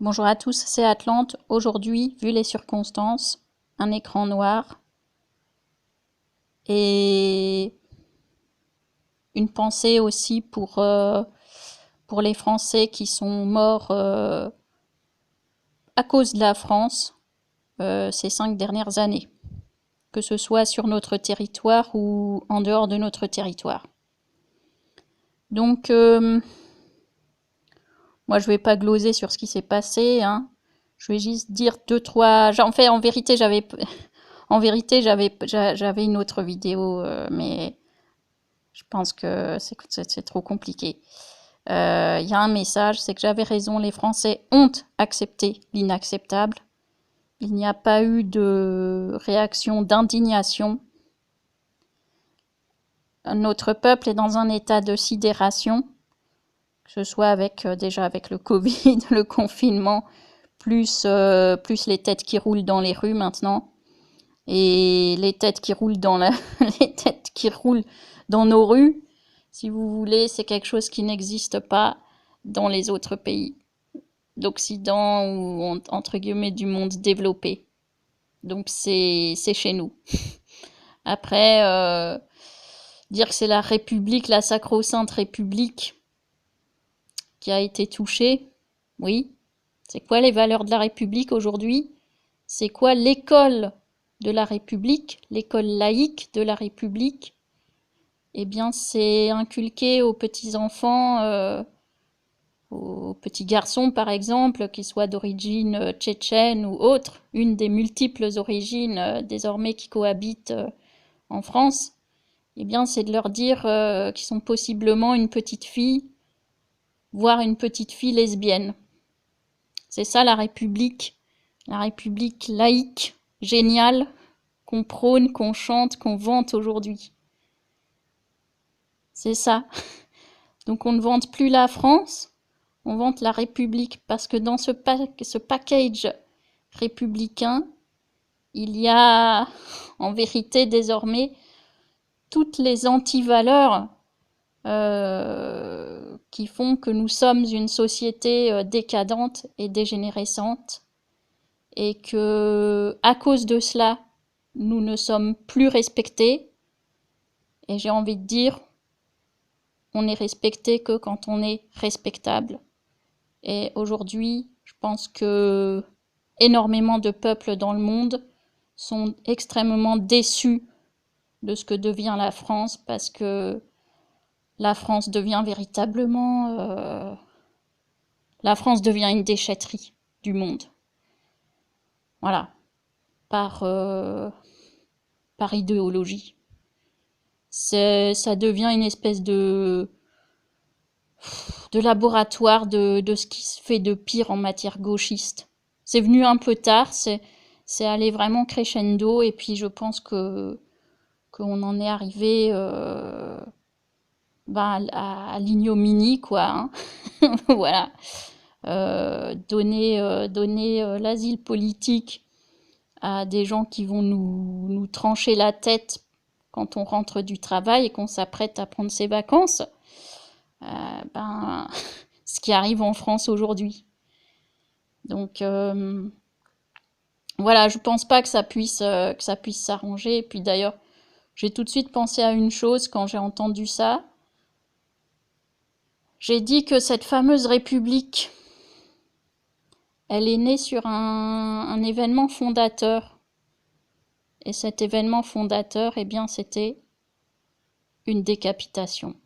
Bonjour à tous, c'est Atlante. Aujourd'hui, vu les circonstances, un écran noir et une pensée aussi pour les Français qui sont morts à cause de la France ces 5 dernières années, que ce soit sur notre territoire ou en dehors de notre territoire. Donc, moi je vais pas gloser sur ce qui s'est passé, hein. Je vais juste dire deux, trois... en vérité, j'avais une autre vidéo, mais je pense que c'est trop compliqué. Il y a un message, c'est que j'avais raison, les Français ont accepté l'inacceptable. Il n'y a pas eu de réaction d'indignation. Notre peuple est dans un état de sidération, que ce soit déjà avec le Covid, le confinement, plus les têtes qui roulent dans les rues maintenant. Et les têtes qui roulent les têtes qui roulent dans nos rues, si vous voulez, c'est quelque chose qui n'existe pas dans les autres pays d'Occident ou entre guillemets du monde développé. Donc c'est chez nous. Après, dire que c'est la République, la sacro-sainte République qui a été touchée, oui. C'est quoi les valeurs de la République aujourd'hui? C'est quoi l'école de la République, l'école laïque de la République? Eh bien, c'est inculquer aux petits-enfants, aux petits garçons par exemple, qu'ils soient d'origine tchétchène ou autre, une des multiples origines désormais qui cohabitent en France, eh bien, c'est de leur dire qu'ils sont possiblement une petite fille, voire une petite fille lesbienne. C'est ça la République laïque, géniale, qu'on prône, qu'on chante, qu'on vante aujourd'hui. C'est ça. Donc on ne vante plus la France, on vante la République, parce que dans ce package républicain, il y a en vérité désormais toutes les antivaleurs qui font que nous sommes une société décadente et dégénérescente, et que à cause de cela, nous ne sommes plus respectés. Et j'ai envie de dire, on n'est respecté que quand on est respectable. Et aujourd'hui, je pense que énormément de peuples dans le monde sont extrêmement déçus de ce que devient la France, parce que la France devient véritablement... la France devient une déchetterie du monde. Voilà. Par idéologie. Ça devient une espèce de laboratoire de ce qui se fait de pire en matière gauchiste. C'est venu un peu tard, c'est allé vraiment crescendo, et puis je pense qu'on en est arrivé à l'ignominie, quoi. Hein. Voilà. Donner l'asile politique à des gens qui vont nous trancher la tête quand on rentre du travail et qu'on s'apprête à prendre ses vacances. Ce qui arrive en France aujourd'hui. Donc voilà, je pense pas que ça puisse s'arranger. Et puis d'ailleurs, j'ai tout de suite pensé à une chose quand j'ai entendu ça. J'ai dit que cette fameuse République, elle est née sur un événement fondateur. Et cet événement fondateur, eh bien, c'était une décapitation.